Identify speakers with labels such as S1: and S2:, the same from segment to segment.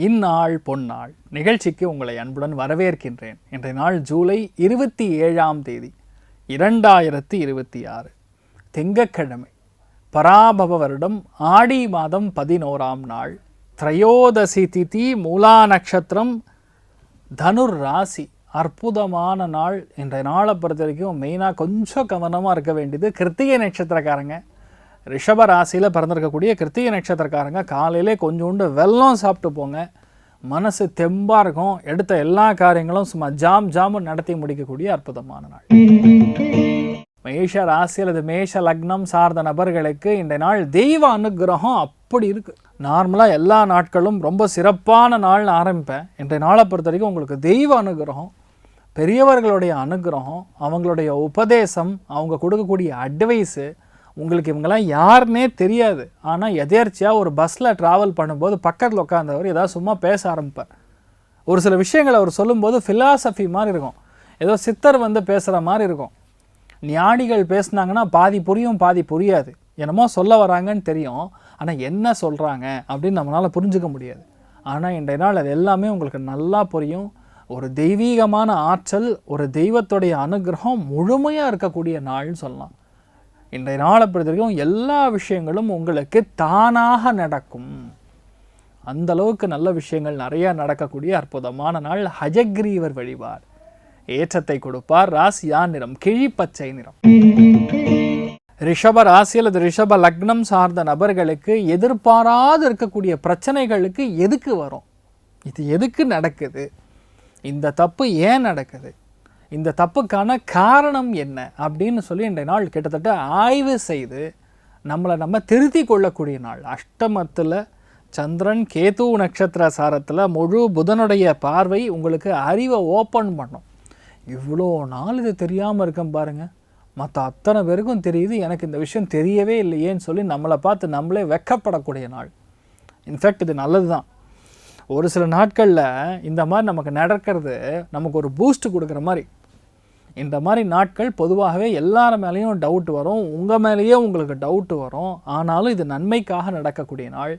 S1: இந்நாள் பொன்னாள் நிகழ்ச்சிக்கு உங்களை அன்புடன் வரவேற்கின்றேன். இன்றைய நாள் ஜூலை 27ஆம் தேதி 2026 திங்கட்கிழமை, பராபவ வருடம் ஆடி மாதம் 11ஆம் நாள், திரையோதசி திதி, மூலா நட்சத்திரம், தனுர் ராசி. அற்புதமான நாள். இன்றைய நாளை பொறுத்த வரைக்கும் மெயினாக கொஞ்சம் கவனமாக இருக்க வேண்டியது கிருத்திகை நட்சத்திரக்காரங்க, ரிஷப ராசியில் பிறந்திருக்கக்கூடிய கிருத்திகை நட்சத்திரக்காரங்க காலையிலே கொஞ்சோண்டு வெல்லம் சாப்பிட்டு போங்க. மனசு தெம்பாக இருக்கும். எடுத்த எல்லா காரியங்களும் சும்மா ஜாம் நடத்தி முடிக்கக்கூடிய அற்புதமான நாள். மேஷ ராசி அல்லது மேஷ லக்னம் சார்ந்த நபர்களுக்கு இன்றைய நாள் தெய்வ அனுகிரகம் அப்படி இருக்குது. நார்மலாக எல்லா நாட்களும் ரொம்ப சிறப்பான நாள்னு ஆரம்பிப்பேன். இன்றைய நாளை பொறுத்த வரைக்கும் உங்களுக்கு தெய்வ அனுகிரகம், பெரியவர்களுடைய அனுகிரகம், அவங்களுடைய உபதேசம், அவங்க கொடுக்கக்கூடிய அட்வைஸு. உங்களுக்கு இவங்கெல்லாம் யாருன்னே தெரியாது, ஆனால் எதேர்ச்சியாக ஒரு பஸ்ஸில் ட்ராவல் பண்ணும்போது பக்கத்தில் உட்காந்தவர் ஏதாவது சும்மா பேச ஆரம்பிப்பார். ஒரு சில விஷயங்கள் அவர் சொல்லும்போது ஃபிலாசபி மாதிரி இருக்கும், ஏதோ சித்தர் வந்து பேசுகிற மாதிரி இருக்கும். ஞானிகள் பேசுனாங்கன்னா பாதி புரியும் பாதி புரியாது, என்னமோ சொல்ல வராங்கன்னு தெரியும், ஆனால் என்ன சொல்கிறாங்க அப்படின்னு நம்மளால் புரிஞ்சுக்க முடியாது. ஆனால் இன்றைய நாள் அது எல்லாமே உங்களுக்கு நல்லா புரியும். ஒரு தெய்வீகமான ஆற்றல், ஒரு தெய்வத்துடைய அனுகிரகம் முழுமையாக இருக்கக்கூடிய நாள்னு சொல்லலாம். இன்றைய நாளை பொறுத்த வரைக்கும் எல்லா விஷயங்களும் உங்களுக்கு தானாக நடக்கும். அந்தளவுக்கு நல்ல விஷயங்கள் நிறையா நடக்கக்கூடிய அற்புதமான நாள். ஹஜக்ரீவர் வழிபார் ஏற்றத்தை கொடுப்பார். ராசியா நிறம் கிழிப்பச்சை நிறம். ரிஷப ராசி அல்லது ரிஷப லக்னம் சார்ந்த நபர்களுக்கு எதிர்பாராது இருக்கக்கூடிய பிரச்சனைகளுக்கு எதுக்கு வரும், இது எதுக்கு நடக்குது, இந்த தப்பு ஏன் நடக்குது, இந்த தப்புக்கான காரணம் என்ன அப்படின்னு சொல்லி இன்றைய நாள் கிட்டத்தட்ட ஆய்வு செய்து நம்ம திருத்தி கொள்ளக்கூடிய நாள். அஷ்டமத்தில் சந்திரன் கேது நட்சத்திர சாரத்தில் முழு புதனுடைய பார்வை உங்களுக்கு அறிவை ஓப்பன் பண்ணும். இவ்வளோ நாள் இது தெரியாமல் இருக்கும் பாருங்கள், மற்ற அத்தனை பேருக்கும் தெரியுது, எனக்கு இந்த விஷயம் தெரியவே இல்லையேன்னு சொல்லி நம்மளை பார்த்து நம்மளே வெக்கப்படக்கூடிய நாள். இன்ஃபேக்ட் இது நல்லது தான். ஒரு சில நாட்களில் இந்த மாதிரி நமக்கு நடக்கிறது நமக்கு ஒரு பூஸ்ட் கொடுக்குற மாதிரி. இந்த மாதிரி நாட்கள் பொதுவாகவே எல்லார் மேலேயும் டவுட் வரும், உங்கள் மேலேயே உங்களுக்கு டவுட்டு வரும். ஆனாலும் இது நன்மைக்காக நடக்கக்கூடிய நாள்.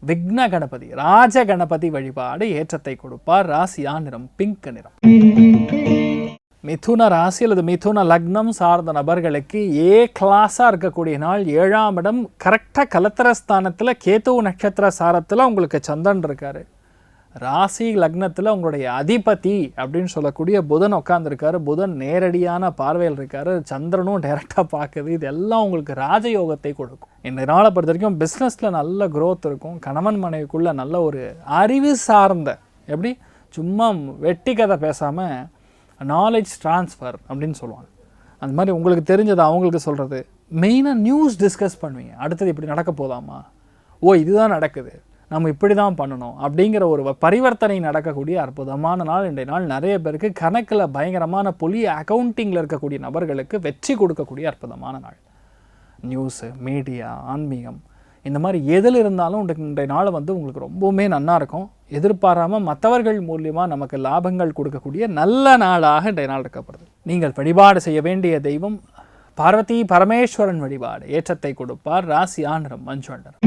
S1: விக்ன கணபதி ராஜ கணபதி வழிபாடு ஏற்றத்தை கொடுப்பார். ராசியா நிறம் பிங்க் நிறம். மிதுன ராசி அல்லது மிதுன லக்னம் சார்ந்த நபர்களுக்கு கிளாஸாக இருக்கக்கூடிய நாள். 7ஆம் இடம் கரெக்டாக கலத்திரஸ்தானத்தில் கேது நட்சத்திர சாரத்தில் உங்களுக்கு சந்திரன் இருக்கார். ராசி லக்னத்தில் உங்களுடைய அதிபதி அப்படின்னு சொல்லக்கூடிய புதன் உட்காந்துருக்காரு. புதன் நேரடியான பார்வையில் இருக்காரு. சந்திரனும் டைரெக்டாக பார்க்குது. இதெல்லாம் உங்களுக்கு ராஜயோகத்தை கொடுக்கும். இந்த நாளை பொறுத்த வரைக்கும் பிஸ்னஸில் நல்ல க்ரோத் இருக்கும். கணவன் மனைவிக்குள்ள நல்ல ஒரு அறிவு சார்ந்த, எப்படி சும்மா வெட்டி கதை பேசாமல் நாலேஜ் ட்ரான்ஸ்ஃபர் அப்படின்னு சொல்லுவாங்க, அந்த மாதிரி உங்களுக்கு தெரிஞ்சதை அவங்களுக்கு சொல்கிறது. மெயினாக நியூஸ் டிஸ்கஸ் பண்ணுவீங்க. அடுத்தது இப்படி நடக்க போதாமா, இதுதான் நடக்குது, நம்ம இப்படி தான் பண்ணணும் அப்படிங்கிற ஒரு பரிவர்த்தனை நடக்கக்கூடிய அற்புதமான நாள். இன்றைய நாள் நிறைய பேருக்கு கணக்கில் பயங்கரமான புலி அக்கௌண்டிங்கில் இருக்கக்கூடிய நபர்களுக்கு வெற்றி கொடுக்கக்கூடிய அற்புதமான நாள். நியூஸு, மீடியா, ஆன்மீகம், இந்த மாதிரி எதில் இருந்தாலும் இன்றைய நாள் வந்து உங்களுக்கு ரொம்பவுமே நல்லா இருக்கும். எதிர்பாராமல் மற்றவர்கள் மூலியமாக நமக்கு லாபங்கள் கொடுக்கக்கூடிய நல்ல நாளாக இன்றைய நாள் இருக்கப்படுது. நீங்கள் வழிபாடு செய்ய வேண்டிய தெய்வம் பார்வதி பரமேஸ்வரன் வழிபாடு ஏற்றத்தை கொடுப்பார். ராசியா நிறம் மஞ்சள் நிறம்.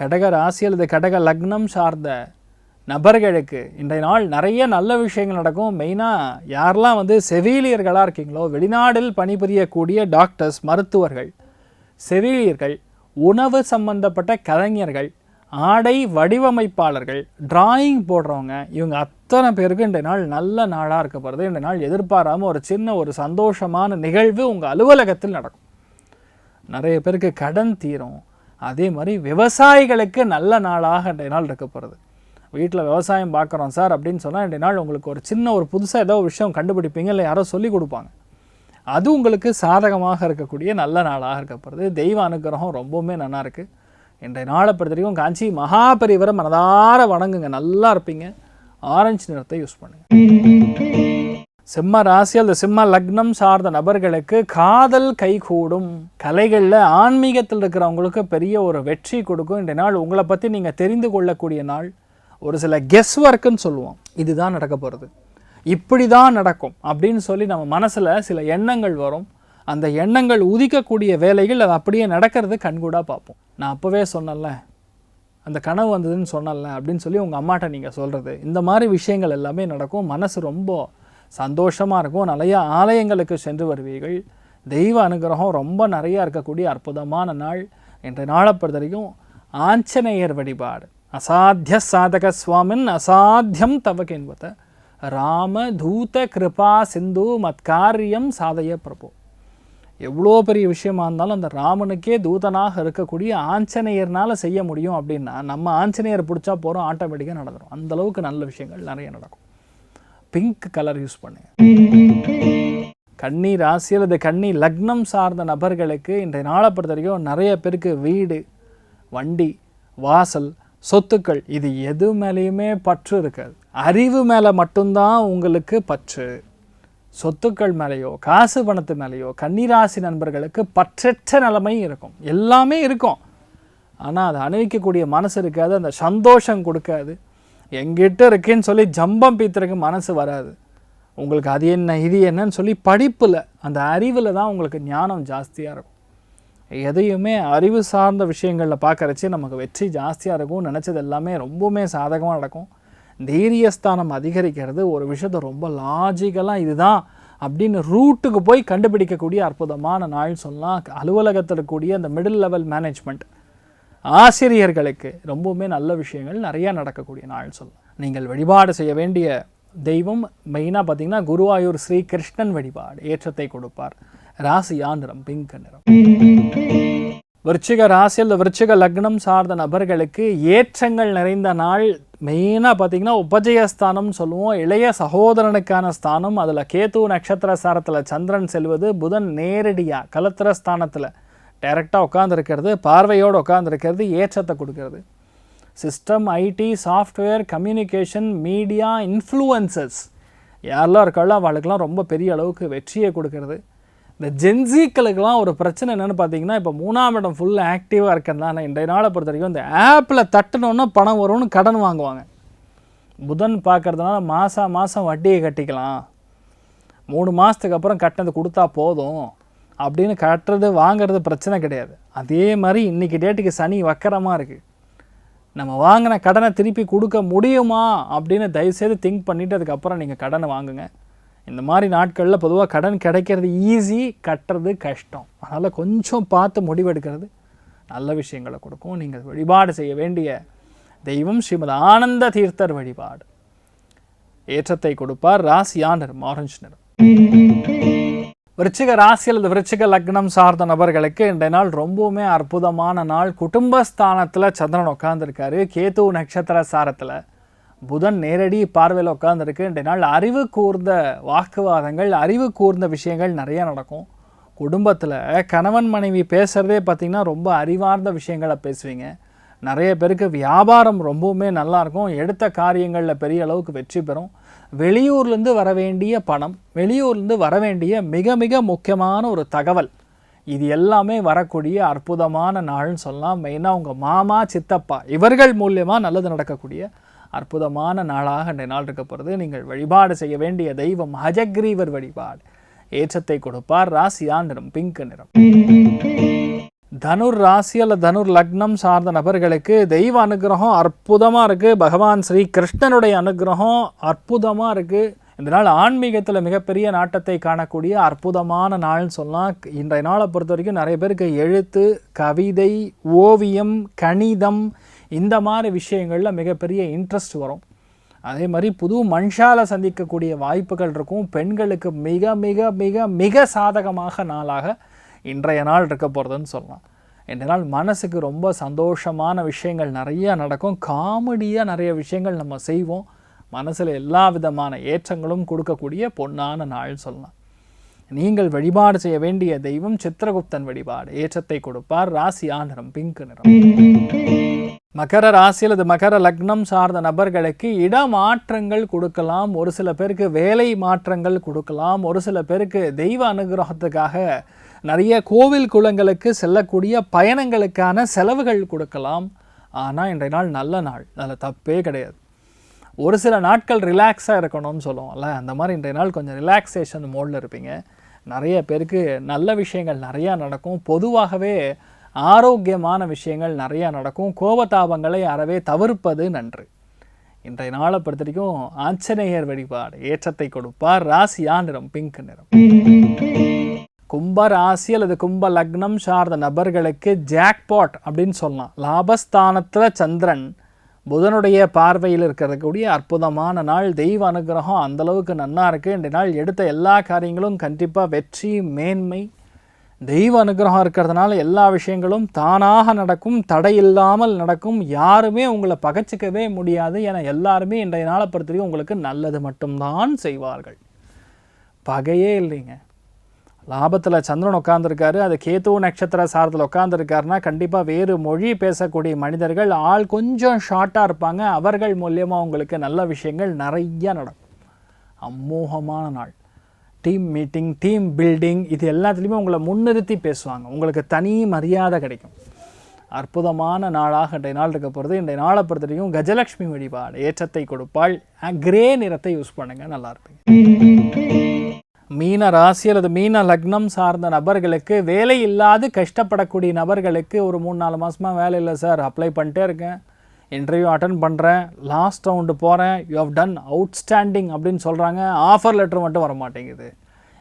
S1: கடக ராசி அல்லது கடக லக்னம் சார்ந்த நபர்களுக்கு இன்றைய நாள் நிறைய நல்ல விஷயங்கள் நடக்கும். மெயினாக யாரெல்லாம் வந்து செவிலியர்களாக இருக்கீங்களோ, வெளிநாட்டில் பணிபுரியக்கூடிய டாக்டர்ஸ், மருத்துவர்கள், செவிலியர்கள், உணவு சம்பந்தப்பட்ட கலைஞர்கள், ஆடை வடிவமைப்பாளர்கள், டிராயிங் போடுறவங்க, இவங்க அத்தனை பேருக்கு இன்றைய நாள் நல்ல நாளாக இருக்கப்படுது. இன்றைய நாள் எதிர்பாராமல் ஒரு சந்தோஷமான நிகழ்வு உங்கள் அலுவலகத்தில் நடக்கும். நிறைய பேருக்கு கடன் தீரும். அதே மாதிரி விவசாயிகளுக்கு நல்ல நாளாக இன்றைய நாள் இருக்கப்படுது. வீட்டில் விவசாயம் பார்க்குறோம் சார் அப்படின்னு சொன்னால் இன்றைய நாள் உங்களுக்கு ஒரு புதுசாக ஏதோ ஒரு விஷயம் கண்டுபிடிப்பீங்க, இல்லை யாரோ சொல்லி கொடுப்பாங்க. அது உங்களுக்கு சாதகமாக இருக்கக்கூடிய நல்ல நாளாக இருக்கப்படுது. தெய்வ அனுகிரகம் ரொம்பவுமே நல்லா இருக்குது. இன்றைய நாளை பொறுத்த வரைக்கும் காஞ்சி மகாபரிவரை மனதார வணங்குங்க, நல்லா இருப்பீங்க. ஆரஞ்சு நிறத்தை யூஸ் பண்ணுங்கள். சிம்ம ராசி அல்லது சிம்ம லக்னம் சார்ந்த நபர்களுக்கு காதல் கைகூடும். கலைகளில் ஆன்மீகத்தில் இருக்கிறவங்களுக்கு பெரிய ஒரு வெற்றி கொடுக்கும். இன்றைய நாள் உங்களை பற்றி நீங்கள் தெரிந்து கொள்ளக்கூடிய நாள். ஒரு சில கெஸ் ஒர்க்குன்னு சொல்லுவோம், இதுதான் நடக்க போகிறது, இப்படி தான் நடக்கும் அப்படின்னு சொல்லி நம்ம மனசில் சில எண்ணங்கள் வரும். அந்த எண்ணங்கள் உதிக்கக்கூடிய வேலைகள் அது அப்படியே நடக்கிறது கண்கூடாக பார்ப்போம். நான் அப்போவே சொன்னேன்ல, அந்த கனவு வந்ததுன்னு சொன்னல அப்படின்னு சொல்லி உங்கள் அம்மாட்ட நீங்கள் சொல்கிறது, இந்த மாதிரி விஷயங்கள் எல்லாமே நடக்கும். மனசு ரொம்ப சந்தோஷமாக இருக்கும். நிறைய ஆலயங்களுக்கு சென்று வருவீர்கள். தெய்வ அனுகிரகம் ரொம்ப நிறையா இருக்கக்கூடிய அற்புதமான நாள். இன்றைய நாளை பொறுத்த வரைக்கும் ஆஞ்சநேயர் வழிபாடு. அசாத்திய சாதக சுவாமின் அசாத்தியம் தவ கேன்வத ராம தூத கிருபா சிந்து மத்காரியம் சாதய பிரபு. எவ்வளோ பெரிய விஷயமா இருந்தாலும் அந்த ராமனுக்கே தூதனாக இருக்கக்கூடிய ஆஞ்சநேயர்னால் செய்ய முடியும் அப்படின்னா நம்ம ஆஞ்சநேயர் பிடிச்சா போகிறோம், ஆட்டோமேட்டிக்காக நடந்துடும். அந்தளவுக்கு நல்ல விஷயங்கள் நிறைய நடக்கும். பிங்க் கலர் யூஸ் பண்ணுங்க. கன்னி ராசி அல்லது கன்னி லக்னம் சார்ந்த நபர்களுக்கு இன்றைய நாளை பொறுத்த வரைக்கும் நிறைய பேருக்கு வீடு, வண்டி, வாசல், சொத்துக்கள் இது எது மேலேயுமே பற்று இருக்காது. அறிவு மேலே மட்டும்தான் உங்களுக்கு பற்று. சொத்துக்கள் மேலேயோ காசு பணத்து மேலேயோ கன்னிராசி நண்பர்களுக்கு பற்றற்ற நிலைமை இருக்கும். எல்லாமே இருக்கும், ஆனால் அதை அனுபவிக்கக்கூடிய மனசு இருக்காது, அந்த சந்தோஷம் கொடுக்காது. எங்கிட்ட இருக்கேன்னு சொல்லி ஜம்பம் பீத்துறதுக்கு மனசு வராது. உங்களுக்கு அது என்ன இது என்னன்னு சொல்லி படிப்பில் அந்த அறிவில் தான் உங்களுக்கு ஞானம் ஜாஸ்தியாக இருக்கும். எதையுமே அறிவு சார்ந்த விஷயங்களில் பார்க்குறச்சு நமக்கு வெற்றி ஜாஸ்தியாக இருக்கும். நினச்சது எல்லாமே ரொம்பவுமே சாதகமாக நடக்கும். தைரியஸ்தானம் அதிகரிக்கிறது. ஒரு விஷயத்தை ரொம்ப லாஜிக்கலாக இதுதான் அப்படின்னு ரூட்டுக்கு போய் கண்டுபிடிக்கக்கூடிய அற்புதமான நாள் சொல்லலாம். அலுவலகத்தில் இருக்கக்கூடிய அந்த மிடில் லெவல் மேனேஜ்மெண்ட் ஆசிரியர்களுக்கு ரொம்பவுமே நல்ல விஷயங்கள் நிறையா நடக்கக்கூடிய நாள் சொல்லலாம். நீங்கள் வழிபாடு செய்ய வேண்டிய தெய்வம் மெயினாக பார்த்தீங்கன்னா குருவாயூர் ஸ்ரீ கிருஷ்ணன் வழிபாடு ஏற்றத்தை கொடுப்பார். ராசியா நிறம் பிங்க் நிறம். விருச்சிக ராசி அல்லது விருச்சிக லக்னம் சார்ந்த நபர்களுக்கு ஏற்றங்கள் நிறைந்த நாள். மெயினாக பார்த்தீங்கன்னா உபஜயஸ்தானம் சொல்லுவோம், இளைய சகோதரனுக்கான ஸ்தானம். அதில் கேது நட்சத்திர சாரத்தில் சந்திரன் செல்வது, புதன் நேரடியாக கலத்திர ஸ்தானத்தில் டைரெக்டாக உட்காந்துருக்கிறது, பார்வையோடு உட்காந்துருக்கிறது, ஏற்றத்தை கொடுக்கறது. System, IT, software, communication, media, influences யாரெல்லாம் இருக்காளோ அவளுக்கெல்லாம் ரொம்ப பெரிய அளவுக்கு வெற்றியை கொடுக்கறது. இந்த ஜென்சிக்களுக்கெல்லாம் ஒரு பிரச்சனை என்னென்னு பார்த்தீங்கன்னா, இப்போ 3ஆம் இடம் ஃபுல் ஆக்டிவாக இருக்கிறதுனால இன்றைய நாளை பொறுத்த வரைக்கும் இந்த ஆப்பில் தட்டினோன்னா பணம் வரும்னு கடன் வாங்குவாங்க. புதன் பார்க்கறதுனால மாதம் வட்டியை கட்டிக்கலாம், 3 மாதத்துக்கு அப்புறம் கட்டினது கொடுத்தா போதும் அப்படின்னு கட்டுறது வாங்கிறது பிரச்சனை கிடையாது. அதே மாதிரி இன்றைக்கி டேட்டுக்கு சனி வக்கரமாக இருக்குது. நம்ம வாங்கின கடனை திருப்பி கொடுக்க முடியுமா அப்படின்னு தயவுசெய்து திங்க் பண்ணிவிட்டு அதுக்கப்புறம் நீங்கள் கடனை வாங்குங்க. இந்த மாதிரி நாட்களில் பொதுவாக கடன் கிடைக்கிறது ஈஸி, கட்டுறது கஷ்டம். அதனால் கொஞ்சம் பார்த்து முடிவெடுக்கிறது நல்ல விஷயங்களை கொடுக்கும். நீங்கள் வழிபாடு செய்ய வேண்டிய தெய்வம் ஸ்ரீமத் ஆனந்த தீர்த்தர் வழிபாடு ஏற்றத்தை கொடுப்பார். ராசியா நிறம் ஆரஞ்சு நிறம். விருச்சிக ராசி அல்லது விருச்சிக லக்னம் சார்ந்த நபர்களுக்கு இன்றைய நாள் ரொம்பவுமே அற்புதமான நாள். குடும்பஸ்தானத்தில் சந்திரன் உட்காந்துருக்காரு, கேது நட்சத்திர சாரத்தில் புதன் நேரடி பார்வையில் உட்காந்துருக்கு. இன்றைய நாள் அறிவு கூர்ந்த வாக்குவாதங்கள், அறிவு கூர்ந்த விஷயங்கள் நிறையா நடக்கும். குடும்பத்தில் கணவன் மனைவி பேசுகிறதே பார்த்திங்கன்னா ரொம்ப அறிவார்ந்த விஷயங்களை பேசுவீங்க. நிறைய பேருக்கு வியாபாரம் ரொம்பவுமே நல்லாயிருக்கும், எடுத்த காரியங்களில் பெரிய அளவுக்கு வெற்றி பெறும். வெளியூர்லேருந்து வர வேண்டிய பணம், வெளியூர்லேருந்து வர வேண்டிய மிக மிக முக்கியமான ஒரு தகவல், இது எல்லாமே வரக்கூடிய அற்புதமான நாள்னு சொல்லலாம். மெயினாக உங்கள் மாமா, சித்தப்பா இவர்கள் மூலியமாக நல்லது நடக்கக்கூடிய அற்புதமான நாளாக இன்றைய நாள் இருக்க போகிறது. நீங்கள் வழிபாடு செய்ய வேண்டிய தெய்வம் ஹஜக்ரீவர் வழிபாடு ஏற்றத்தை கொடுப்பார். ராசியா நிறம் பிங்க் நிறம். தனுர் ராசி அல்லது தனுர் லக்னம் சார்ந்த நபர்களுக்கு தெய்வ அனுகிரகம் அற்புதமாக இருக்குது. பகவான் ஸ்ரீ கிருஷ்ணனுடைய அனுகிரகம் அற்புதமாக இருக்குது. இந்த நாள் ஆன்மீகத்தில் மிகப்பெரிய நாட்டத்தை காணக்கூடிய அற்புதமான நாள்னு சொல்லலாம். இன்றைய நாளை பொறுத்த வரைக்கும் நிறைய பேருக்கு எழுத்து, கவிதை, ஓவியம், கணிதம் இந்த மாதிரி விஷயங்களில் மிகப்பெரிய இன்ட்ரெஸ்ட் வரும். அதே மாதிரி புது மனுஷால சந்திக்கக்கூடிய வாய்ப்புகள் இருக்கும். பெண்களுக்கு மிக மிக மிக மிக சாதகமாக நாளாக இன்றைய நாள் இருக்க போகிறதுன்னு சொல்லலாம். இன்றைய நாள் மனசுக்கு ரொம்ப சந்தோஷமான விஷயங்கள் நிறையா நடக்கும். காமெடியாக நிறைய விஷயங்கள் நம்ம செய்வோம். மனசில் எல்லா விதமான ஏற்றங்களும் கொடுக்கக்கூடிய பொன்னான நாள் சொல்லலாம். நீங்கள் வழிபாடு செய்ய வேண்டிய தெய்வம் சித்திரகுப்தன் வழிபாடு ஏற்றத்தை கொடுப்பார். ராசியா நிறம் பிங்க் நிறம். மகர ராசி அல்லது மகர லக்னம் சார்ந்த நபர்களுக்கு இடமாற்றங்கள் கொடுக்கலாம். ஒரு சில பேருக்கு வேலை மாற்றங்கள் கொடுக்கலாம். ஒரு சில பேருக்கு தெய்வ அனுகிரகத்துக்காக நிறைய கோவில் குளங்களுக்கு செல்லக்கூடிய பயணங்களுக்கான செலவுகள் கொடுக்கலாம். ஆனால் இன்றைய நாள் நல்ல நாள், அதில் தப்பே கிடையாது. ஒரு சில நாட்கள் ரிலாக்ஸாக இருக்கணும்னு சொல்லுவோம்ல, அந்த மாதிரி இன்றைய நாள் கொஞ்சம் ரிலாக்ஸேஷன் மோடில் இருப்பீங்க. நிறைய பேருக்கு நல்ல விஷயங்கள் நிறையா நடக்கும். பொதுவாகவே ஆரோக்கியமான விஷயங்கள் நிறையா நடக்கும். கோபதாபங்களை அறவே தவிர்ப்பது நன்று. இன்றைய நாளை பொறுத்த வரைக்கும் ஆஞ்சநேயர் வழிபாடு ஏற்றத்தை கொடுப்பார். ராசியா நிறம் பிங்க் நிறம். கும்ப ராசி அல்லது கும்ப லக்னம் சார்ந்த நபர்களுக்கு ஜாக்பாட் அப்படின்னு சொல்லலாம். லாபஸ்தானத்தில் சந்திரன் புதனுடைய பார்வையில் இருக்கக்கூடிய அற்புதமான நாள். தெய்வ அனுகிரகம் அந்தளவுக்கு நன்னா இருக்குது. இன்றைய நாள் எடுத்த எல்லா காரியங்களும் கண்டிப்பாக வெற்றி மேன்மை. தெய்வ அனுகிரகம் இருக்கிறதுனால எல்லா விஷயங்களும் தானாக நடக்கும், தடையில்லாமல் நடக்கும். யாருமே உங்களை பகைச்சிக்கவே முடியாது. ஏன்னா எல்லாருமே இன்றைய நாளை பொறுத்தவரைக்கும் உங்களுக்கு நல்லது மட்டும்தான் செய்வார்கள். பகையே இல்லைங்க. லாபத்தில் சந்திரன் உட்காந்துருக்காரு, அது கேது நட்சத்திர சாரத்தில் உட்காந்துருக்காருன்னா கண்டிப்பாக வேறு மொழி பேசக்கூடிய மனிதர்கள் ஆள் கொஞ்சம் ஷார்ட்டாக இருப்பாங்க. அவர்கள் மூலியமாக உங்களுக்கு நல்ல விஷயங்கள் நிறைய நடக்கும். அமோகமான நாள். டீம் மீட்டிங், டீம் பில்டிங், இது எல்லாத்துலேயுமே உங்களை முன்னிறுத்தி பேசுவாங்க. உங்களுக்கு தனி மரியாதை கிடைக்கும். அற்புதமான நாளாக இன்றைய நாள் இருக்க போகிறது. இன்றைய நாளை பொறுத்த வரைக்கும் கஜலட்சுமி வழிபாடு ஏற்றத்தை கொடுப்பாள். கிரே நிறத்தை யூஸ் பண்ணுங்கள், நல்லா இருப்பீங்க. மீன ராசி அல்லது மீன லக்னம் சார்ந்த நபர்களுக்கு வேலை இல்லாது கஷ்டப்படக்கூடிய நபர்களுக்கு ஒரு 3-4 மாதமாக வேலை இல்லை சார், அப்ளை பண்ணிட்டே இருக்கேன், இன்டர்வியூ அட்டன் பண்ணுறேன், லாஸ்ட் ரவுண்டு போகிறேன், யூ ஹவ் டன் அவுட்ஸ்டாண்டிங் அப்படின்னு சொல்கிறாங்க, ஆஃபர் லெட்டர் மட்டும் வர மாட்டேங்குது.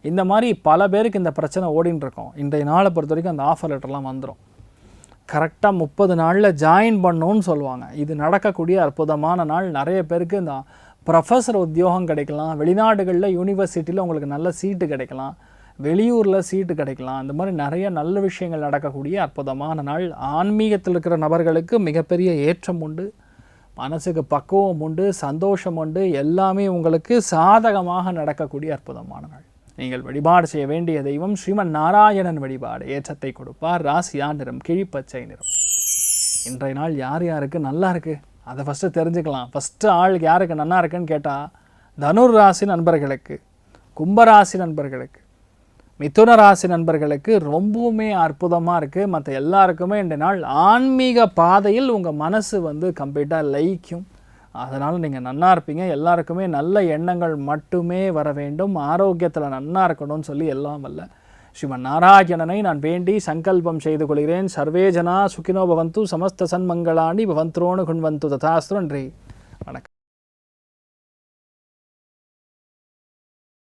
S1: இந்த மாதிரி பல பேருக்கு இந்த பிரச்சனை ஓடின்னு இருக்கோம். இன்றைய நாளை பொறுத்த வரைக்கும் அந்த ஆஃபர் லெட்டர்லாம் வந்துடும். கரெக்டாக 30 நாளில் ஜாயின் பண்ணணும்னு சொல்லுவாங்க. இது நடக்கக்கூடிய அற்புதமான நாள். நிறைய பேருக்கு இந்த ப்ரொஃபஸர் உத்தியோகம் கிடைக்கலாம், வெளிநாடுகளில் யூனிவர்சிட்டியில் உங்களுக்கு நல்ல சீட்டு கிடைக்கலாம், வெளியூரில் சீட்டு கிடைக்கலாம். இந்த மாதிரி நிறைய நல்ல விஷயங்கள் நடக்கக்கூடிய அற்புதமான நாள். ஆன்மீகத்தில் இருக்கிற நபர்களுக்கு மிகப்பெரிய ஏற்றம் உண்டு, மனசுக்கு பக்குவம் உண்டு, சந்தோஷம் உண்டு, எல்லாமே உங்களுக்கு சாதகமாக நடக்கக்கூடிய அற்புதமான நாள். நீங்கள் வழிபாடு செய்ய வேண்டிய தெய்வம் ஸ்ரீமன் நாராயணன் வழிபாடு ஏற்றத்தை கொடுப்பார். ராசியா நிறம் கிழிப்பச்சை நிறம். இன்றைய நாள் யார் யாருக்கு நல்லா இருக்குது அதை ஃபஸ்ட்டு தெரிஞ்சுக்கலாம். ஃபஸ்ட்டு ஆளுக்கு யாருக்கு நல்லா இருக்குன்னு கேட்டால் தனுர் ராசி நண்பர்களுக்கு, கும்பராசி நண்பர்களுக்கு, மிதுன ராசி நண்பர்களுக்கு ரொம்பவுமே அற்புதமாக இருக்குது. மற்ற எல்லாருக்குமே இந்த நாள் ஆன்மீக பாதையில் உங்கள் மனசு கம்ப்ளீட்டாக லயிக்கும். அதனால் நீங்கள் நன்னா இருப்பீங்க. எல்லாருக்குமே நல்ல எண்ணங்கள் மட்டுமே வர வேண்டும். ஆரோக்கியத்தில் நன்னா இருக்கணும்னு சொல்லி எல்லாம் வல்ல ஸ்ரீமன் நாராயணனை நான் வேண்டி சங்கல்பம் செய்து கொள்கிறேன். சர்வே ஜனா சுகினோ பவந்து, சமஸ்த சன்மங்களாணி பவந்த்ரோணு குண்வந்து ததாஸ்து. நன்றி, வணக்கம்.